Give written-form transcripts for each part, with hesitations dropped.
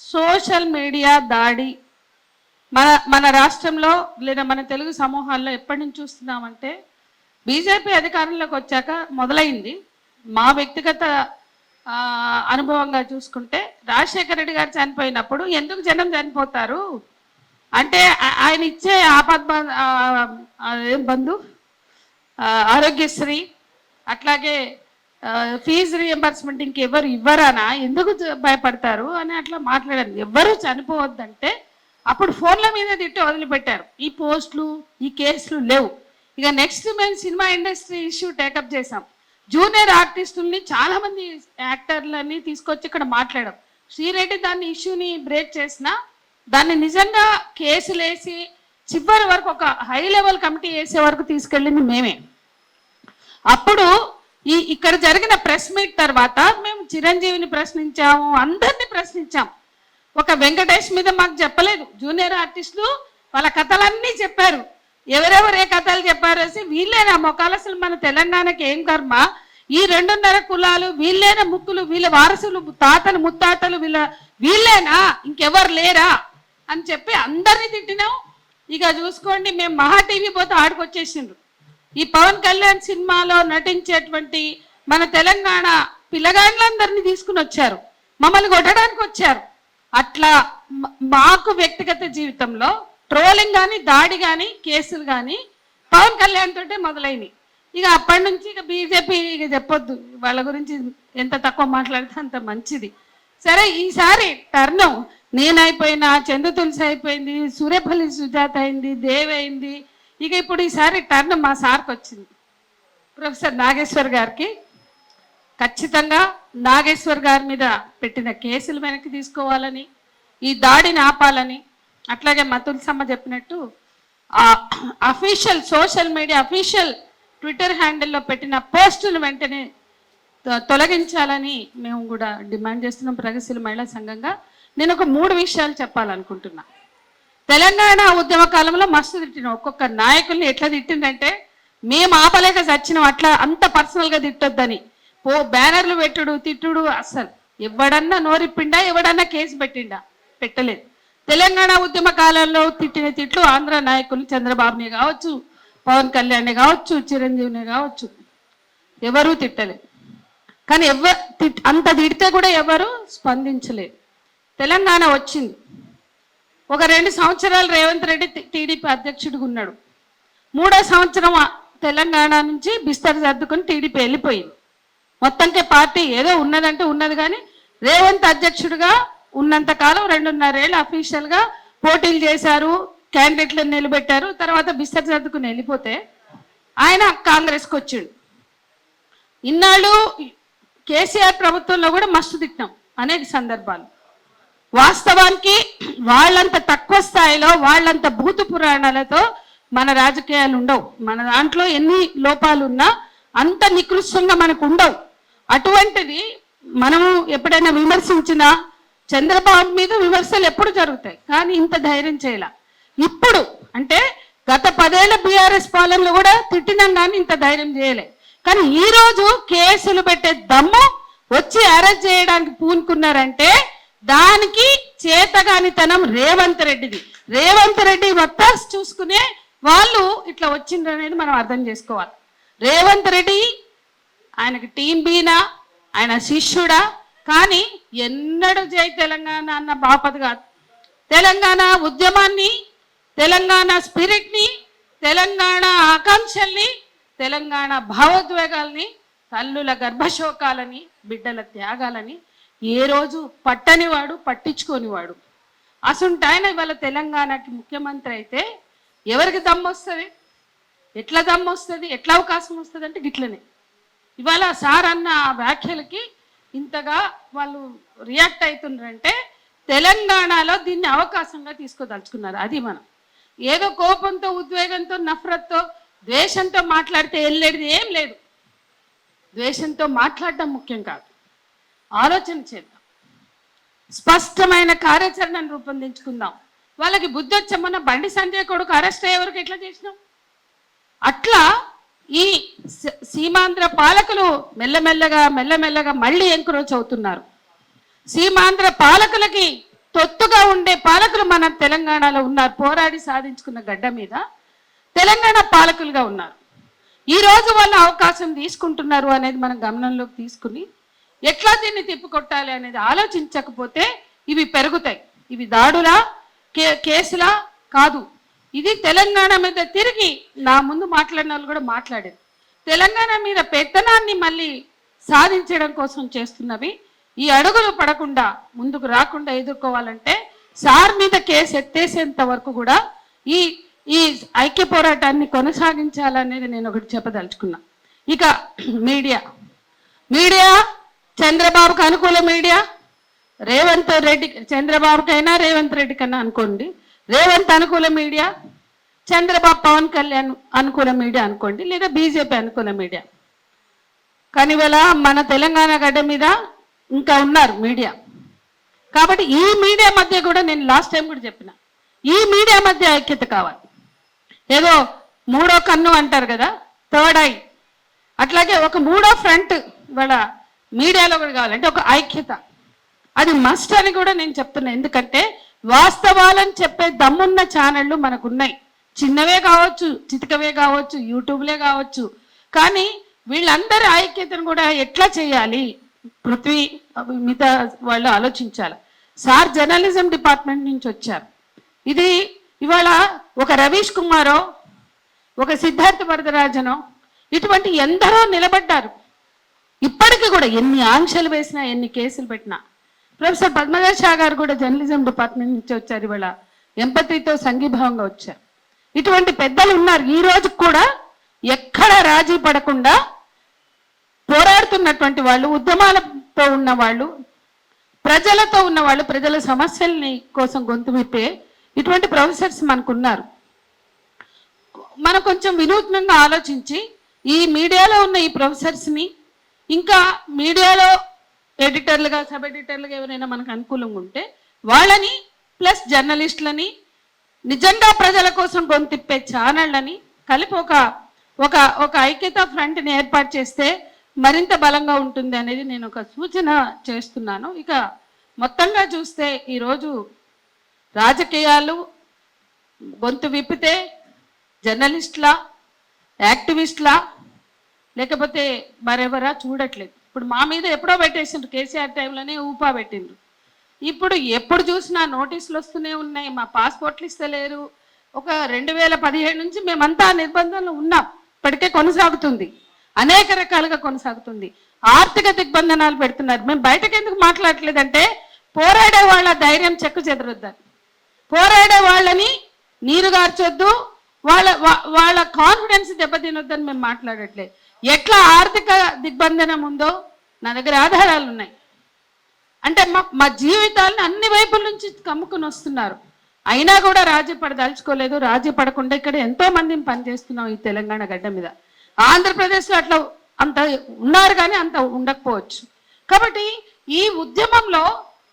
Social media దాడి మన రాష్ట్రంలో లేదా మన తెలుగు సమూహాల్లో ఎప్పటి నుంచి చూస్తున్నామంటే బీజేపీ అధికారంలోకి వచ్చాక మొదలైంది. మా వ్యక్తిగత అనుభవంగా చూసుకుంటే రాజశేఖర రెడ్డి గారు చనిపోయినప్పుడు ఎందుకు జనం చనిపోతారు అంటే ఆయన ఇచ్చే బంధు ఆరోగ్యశ్రీ అట్లాగే ఫీజు రీఎంబర్స్మెంట్ ఇంకెవరు ఇవ్వరానా, ఎందుకు భయపడతారు అని అట్లా మాట్లాడారు. ఎవరు చనిపోవద్దంటే అప్పుడు ఫోన్ల మీద తిట్టి వదిలిపెట్టారు. ఈ పోస్టులు ఈ కేసులు లేవు. ఇక నెక్స్ట్ మేము సినిమా ఇండస్ట్రీ ఇష్యూ టేకప్ చేసాం. జూనియర్ ఆర్టిస్టుల్ని చాలామంది యాక్టర్లని తీసుకొచ్చి ఇక్కడ మాట్లాడాం. శ్రీరెడ్డి దాన్ని ఇష్యూని బ్రేక్ చేసినా దాన్ని నిజంగా కేసులు వేసి చివరి వరకు ఒక హై లెవెల్ కమిటీ వేసే వరకు తీసుకెళ్ళింది మేమే. అప్పుడు ఇక్కడ జరిగిన ప్రెస్ మీట్ తర్వాత మేము చిరంజీవిని ప్రశ్నించాము, అందరినీ ప్రశ్నించాం. ఒక వెంకటేష్ మీద మాకు చెప్పలేదు. జూనియర్ ఆర్టిస్టులు వాళ్ళ కథలన్నీ చెప్పారు. ఎవరెవరు ఏ కథలు చెప్పారు వీళ్ళేనా మొక్కలు, అసలు మన తెలంగాణకి ఏం కర్మ, ఈ 2.5 కులాలు వీళ్ళేనా, ముక్కులు వీళ్ళ వారసులు, తాతలు ముత్తాతలు వీళ్ళేనా, ఇంకెవరు లేరా అని చెప్పి అందరినీ తిట్టినాం. ఇక చూసుకోండి, మేము మహా టీవీ పోతే ఆడుకొచ్చేసిండ్రు. ఈ పవన్ కళ్యాణ్ సినిమాలో నటించేటువంటి మన తెలంగాణ పిల్లగాళ్ళందరినీ తీసుకుని వచ్చారు, మమ్మల్ని కొట్టడానికి వచ్చారు. అట్లా మాకు వ్యక్తిగత జీవితంలో ట్రోలింగ్ కానీ దాడి కానీ కేసులు కానీ పవన్ కళ్యాణ్ తోటే మొదలైనవి. ఇక అప్పటి నుంచి ఇక బీజేపీ ఇక చెప్పొద్దు, వాళ్ళ గురించి ఎంత తక్కువ మాట్లాడితే అంత మంచిది. సరే, ఈసారి టర్న్ నేనైపోయినా, చందు తులసి అయిపోయింది, సూర్యపల్లి సుజాత అయింది, దేవ్ అయింది. ఇక ఇప్పుడు ఈసారి టర్న్ మా సార్కి వచ్చింది, ప్రొఫెసర్ నాగేశ్వర్ గారికి. ఖచ్చితంగా నాగేశ్వర్ గారి మీద పెట్టిన కేసులు వెనక్కి తీసుకోవాలని, ఈ దాడిని ఆపాలని, అట్లాగే మతుల్సమ్మ చెప్పినట్టు official social media official Twitter హ్యాండిల్లో పెట్టిన పోస్టులు వెంటనే తొలగించాలని మేము కూడా డిమాండ్ చేస్తున్నాం ప్రగతిశీల మహిళా సంఘంగా. నేను ఒక 3 విషయాలు చెప్పాలనుకుంటున్నా. తెలంగాణ ఉద్యమ కాలంలో మస్తు తిట్టిన ఒక్కొక్క నాయకుల్ని ఎట్లా తిట్టిందంటే మేము ఆపలేక చచ్చినాం, అట్లా అంత పర్సనల్గా తిట్టొద్దని బ్యానర్లు పెట్టుడు తిట్టుడు. అస్సలు ఎవడన్నా నోరిప్పిండా, ఎవడన్నా కేసు పెట్టిండా? పెట్టలేదు. తెలంగాణ ఉద్యమ కాలంలో తిట్టిన తిట్లు ఆంధ్ర నాయకులు చంద్రబాబుని కావచ్చు, పవన్ కళ్యాణ్ని కావచ్చు, చిరంజీవిని కావచ్చు, ఎవరూ తిట్టలేదు. కానీ అంత తిడితే కూడా ఎవరు స్పందించలేదు. తెలంగాణ వచ్చింది, ఒక 2 సంవత్సరాలు రేవంత్ రెడ్డి టీడీపీ అధ్యక్షుడిగా ఉన్నాడు. 3వ సంవత్సరం తెలంగాణ నుంచి బిస్తర్ సర్దుకొని టీడీపీ వెళ్ళిపోయింది. మొత్తంకే పార్టీ ఏదో ఉన్నదంటే ఉన్నది, కానీ రేవంత్ అధ్యక్షుడిగా ఉన్నంతకాలం 2.5 ఏళ్ళు అఫీషియల్గా పోటీలు చేశారు, క్యాండిడేట్లను నిలబెట్టారు. తర్వాత బిస్తర్ సర్దుకుని వెళ్ళిపోతే ఆయన కాంగ్రెస్కి వచ్చిండు. ఇన్నాళ్ళు కేసీఆర్ ప్రభుత్వంలో కూడా మస్తు తిట్టాం అనేక సందర్భాలు. వాస్తవానికి వాళ్ళంత తక్కువ స్థాయిలో, వాళ్ళంత భూత పురాణాలతో మన రాజకీయాలు ఉండవు. మన దాంట్లో ఎన్ని లోపాలు ఉన్నా అంత నికృష్టంగా మనకు ఉండవు. అటువంటిది మనము ఎప్పుడైనా విమర్శించినా చంద్రబాబు మీద విమర్శలు ఎప్పుడు జరుగుతాయి, కానీ ఇంత ధైర్యం చేయాల. ఇప్పుడు అంటే గత 10 ఏళ్ల బీఆర్ఎస్ పాలనలో కూడా తిట్టినాం, కానీ ఇంత ధైర్యం చేయలే. కానీ ఈరోజు కేసులు పెట్టే దమ్ము వచ్చి అరెస్ట్ చేయడానికి పూనుకున్నారంటే దానికి చేతగానితనం రేవంత్ రెడ్డిది. రేవంత్ రెడ్డి వత్తాస్ చూసుకునే వాళ్ళు ఇట్లా వచ్చిండ్రు అనేది మనం అర్థం చేసుకోవాలి. రేవంత్ రెడ్డి ఆయనకి టీం బీనా, ఆయన శిష్యుడా, కానీ ఎన్నడూ జై తెలంగాణ అన్న బాపత కాదు. తెలంగాణ ఉద్యమాన్ని, తెలంగాణ స్పిరిట్ని, తెలంగాణ ఆకాంక్షల్ని, తెలంగాణ భావోద్వేగాల్ని, తల్లుల గర్భశోకాలని, బిడ్డల త్యాగాలని ఏ రోజు పట్టనివాడు, పట్టించుకోనివాడు. అసలు ఆయన ఇవాళ తెలంగాణకి ముఖ్యమంత్రి అయితే ఎవరికి దమ్ము వస్తుంది, ఎట్లా దమ్ము వస్తుంది, ఎట్లా అవకాశం వస్తుంది అంటే గిట్లనే. ఇవాళ సార్ అన్న వ్యాఖ్యలకి ఇంతగా వాళ్ళు రియాక్ట్ అవుతున్నారంటే తెలంగాణలో దీన్ని అవకాశంగా తీసుకోదలుచుకున్నారు. అది మనం ఏదో కోపంతో, ఉద్వేగంతో, నఫరత్తో, ద్వేషంతో మాట్లాడితే వెళ్ళేది ఏం లేదు. ద్వేషంతో మాట్లాడడం ముఖ్యం కాదు, ఆలోచన చేద్దాం, స్పష్టమైన కార్యాచరణను రూపొందించుకుందాం. వాళ్ళకి బుద్ధి వచ్చామన్న బండి సంజయ్ కొడుకు అరెస్ట్ అయ్యే వరకు ఎట్లా చేసినాం, అట్లా ఈ సీమాంధ్ర పాలకులు మెల్లమెల్లగా మళ్ళీ ఎంక్రోచ్ అవుతున్నారు. సీమాంధ్ర పాలకులకి తొత్తుగా ఉండే పాలకులు మన తెలంగాణలో ఉన్నారు. పోరాడి సాధించుకున్న గడ్డ మీద తెలంగాణ పాలకులుగా ఉన్నారు. ఈ రోజు వాళ్ళు అవకాశం తీసుకుంటున్నారు అనేది మనం గమనంలోకి తీసుకుని ఎట్లా దీన్ని తిప్పికొట్టాలి అనేది ఆలోచించకపోతే ఇవి పెరుగుతాయి. ఇవి దాడులా కేసులా కాదు. ఇది తెలంగాణ మీద తిరిగి నా ముందు మాట్లాడిన వాళ్ళు కూడా మాట్లాడారు. తెలంగాణ మీద పెత్తనాన్ని మళ్ళీ సాధించడం కోసం చేస్తున్నవి. ఈ అడుగులు పడకుండా ముందుకు రాకుండా ఎదుర్కోవాలంటే సార్ మీద కేసు ఎత్తేసేంత వరకు కూడా ఈ ఈ ఐక్య పోరాటాన్ని కొనసాగించాలనేది నేను ఒకటి చెప్పదలుచుకున్నా. ఇక మీడియా చంద్రబాబుకు అనుకూల మీడియా, రేవంత్ రెడ్డి చంద్రబాబుకైనా రేవంత్ రెడ్డి కన్నా అనుకోండి, రేవంత్ అనుకూల మీడియా, చంద్రబాబు పవన్ కళ్యాణ్ అనుకూల మీడియా అనుకోండి, లేదా బీజేపీ అనుకూల మీడియా. కానీ ఇవాళ మన తెలంగాణ గడ్డ మీద ఇంకా ఉన్నారు మీడియా. కాబట్టి ఈ మీడియా మధ్య కూడా నేను లాస్ట్ టైం కూడా చెప్పిన, ఈ మీడియా మధ్య ఐక్యత కావాలి. ఏదో మూడో కన్ను అంటారు కదా, థర్డ్ ఐ, అట్లాగే ఒక మూడో ఫ్రంట్ ఇవాళ మీడియాలో కూడా కావాలంటే ఒక ఐక్యత, అది మస్ట్ అని కూడా నేను చెప్తున్నా. ఎందుకంటే వాస్తవాలను చెప్పే దమ్మున్న ఛానళ్ళు మనకు ఉన్నాయి. చిన్నవే కావచ్చు, చితికవే కావచ్చు, యూట్యూబ్లే కావచ్చు. కానీ వీళ్ళందరి ఐక్యతను కూడా ఎట్లా చేయాలి, పృథ్వీ మిగతా వాళ్ళు ఆలోచించాలి. సార్ జర్నలిజం డిపార్ట్మెంట్ నుంచి వచ్చారు. ఇది ఇవాళ ఒక రవీష్ కుమారో, ఒక సిద్ధార్థ వరదరాజనో ఇటువంటి ఎందరో నిలబడ్డారు. ఇప్పటికీ కూడా ఎన్ని ఆంక్షలు వేసినా, ఎన్ని కేసులు పెట్టినా. ప్రొఫెసర్ పద్మజ షా గారు కూడా జర్నలిజం డిపార్ట్మెంట్ నుంచి వచ్చారు. ఇవాళ ఎంపతితో సంఘీభావంగా వచ్చారు. ఇటువంటి పెద్దలు ఉన్నారు. ఈ రోజు కూడా ఎక్కడ రాజీ పడకుండా పోరాడుతున్నటువంటి వాళ్ళు, ఉద్యమాలతో ఉన్న వాళ్ళు, ప్రజలతో ఉన్న వాళ్ళు, ప్రజల సమస్యల్ని కోసం గొంతు విప్పే ఇటువంటి ప్రొఫెసర్స్ మనకున్నారు. మనం కొంచెం వినూత్నంగా ఆలోచించి ఈ మీడియాలో ఉన్న ఈ ప్రొఫెసర్స్ని, ఇంకా మీడియాలో ఎడిటర్లుగా, సబ్ ఎడిటర్లుగా ఎవరైనా మనకు అనుకూలంగా ఉంటే వాళ్ళని, ప్లస్ జర్నలిస్టులని, నిజంగా ప్రజల కోసం గొంతిప్పే ఛానళ్ళని కలిపి ఒక ఐక్యత ఫ్రంట్ని ఏర్పాటు చేస్తే మరింత బలంగా ఉంటుంది అనేది నేను ఒక సూచన చేస్తున్నాను. ఇక మొత్తంగా చూస్తే ఈరోజు రాజకీయాలు గొంతు విప్పితే జర్నలిస్టులా, యాక్టివిస్టులా, లేకపోతే మరెవరా చూడట్లేదు. ఇప్పుడు మా మీద ఎప్పుడో పెట్టేసిండ్రు, కేసీఆర్ టైంలోనే ఊపా పెట్టిండ్రు. ఇప్పుడు ఎప్పుడు చూసినా నోటీసులు వస్తూనే ఉన్నాయి. మా పాస్పోర్ట్లు ఇస్తలేరు. ఒక 2017 నుంచి మేమంతా నిర్బంధంలో ఉన్నాం. ఇప్పటికే కొనసాగుతుంది, అనేక రకాలుగా కొనసాగుతుంది. ఆర్థిక దిగ్బంధనాలు పెడుతున్నారు. మేము బయటకు ఎందుకు మాట్లాడట్లేదంటే పోరాడే వాళ్ళ ధైర్యం చెక్కు చెదరొద్దని, పోరాడే వాళ్ళని నీరు గార్చొద్దు, వాళ్ళ కాన్ఫిడెన్స్ దెబ్బతినొద్దని మేము మాట్లాడట్లేదు. ఎట్లా ఆర్థిక దిగ్బంధనం ఉందో నా దగ్గర ఆధారాలు ఉన్నాయి. అంటే మా జీవితాలను అన్ని వైపుల నుంచి కమ్ముకుని వస్తున్నారు. అయినా కూడా రాజీ పడదలుచుకోలేదు. రాజీ పడకుండా ఇక్కడ ఎంతో మందిని పనిచేస్తున్నాం ఈ తెలంగాణ గడ్డ మీద. ఆంధ్రప్రదేశ్లో అట్లా అంత ఉన్నారు కానీ అంత ఉండకపోవచ్చు. కాబట్టి ఈ ఉద్యమంలో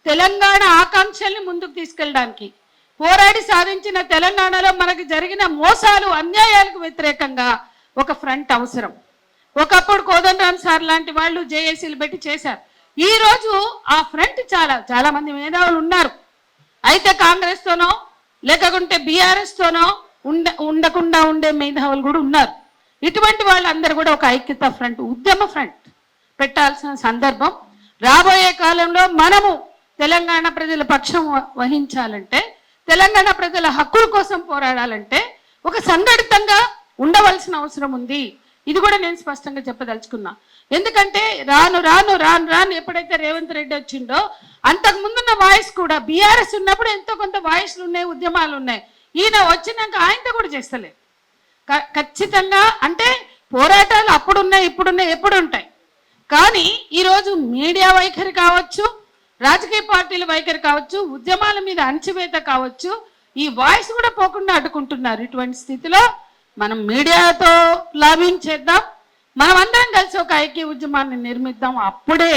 తెలంగాణ ఆకాంక్షల్ని ముందుకు తీసుకెళ్ళడానికి, పోరాడి సాధించిన తెలంగాణలో మనకి జరిగిన మోసాలు, అన్యాయాలకు వ్యతిరేకంగా ఒక ఫ్రంట్ అవసరం. ఒకప్పుడు కోదండరామ్ సార్ లాంటి వాళ్ళు జేఏసీలు పెట్టి చేశారు. ఈ రోజు ఆ ఫ్రంట్ చాలా మంది మేధావులు ఉన్నారు. అయితే కాంగ్రెస్ తోనో లేకుంటే బీఆర్ఎస్ తోనో ఉండకుండా ఉండే మేధావులు కూడా ఉన్నారు. ఇటువంటి వాళ్ళందరూ కూడా ఒక ఐక్యత ఫ్రంట్, ఉద్యమ ఫ్రంట్ పెట్టాల్సిన సందర్భం. రాబోయే కాలంలో మనము తెలంగాణ ప్రజల పక్షం వహించాలంటే, తెలంగాణ ప్రజల హక్కుల కోసం పోరాడాలంటే ఒక సంఘటితంగా ఉండవలసిన అవసరం ఉంది. ఇది కూడా నేను స్పష్టంగా చెప్పదలుచుకున్నా. ఎందుకంటే రాను ఎప్పుడైతే రేవంత్ రెడ్డి వచ్చిండో అంతకు ముందున్న వాయిస్ కూడా, బీఆర్ఎస్ ఉన్నప్పుడు ఎంతో కొంత వాయిస్లు ఉన్నాయి, ఉద్యమాలు ఉన్నాయి. ఈయన వచ్చినాక ఆయనతో కూడా చేస్తలేదు. ఖచ్చితంగా అంటే పోరాటాలు అప్పుడున్నాయి, ఇప్పుడున్నాయి, ఎప్పుడు ఉంటాయి. కానీ ఈరోజు మీడియా వైఖరి కావచ్చు, రాజకీయ పార్టీల వైఖరి కావచ్చు, ఉద్యమాల మీద అణచివేత కావచ్చు, ఈ వాయిస్ కూడా పోకుండా అడ్డుకుంటున్నారు. ఇటువంటి స్థితిలో మనం మీడియాతో లాబింగ్ చేద్దాం, మనం అందరం కలిసి ఒక ఐక్య ఉద్యమాన్ని నిర్మిద్దాం. అప్పుడే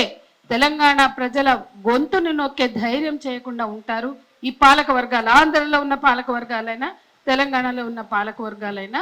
తెలంగాణ ప్రజల గొంతుని నొక్కే ధైర్యం చేయకుండా ఉంటారు ఈ పాలక వర్గాలు. ఆంధ్రలో ఉన్న పాలక వర్గాలైనా, తెలంగాణలో ఉన్న పాలక వర్గాలైనా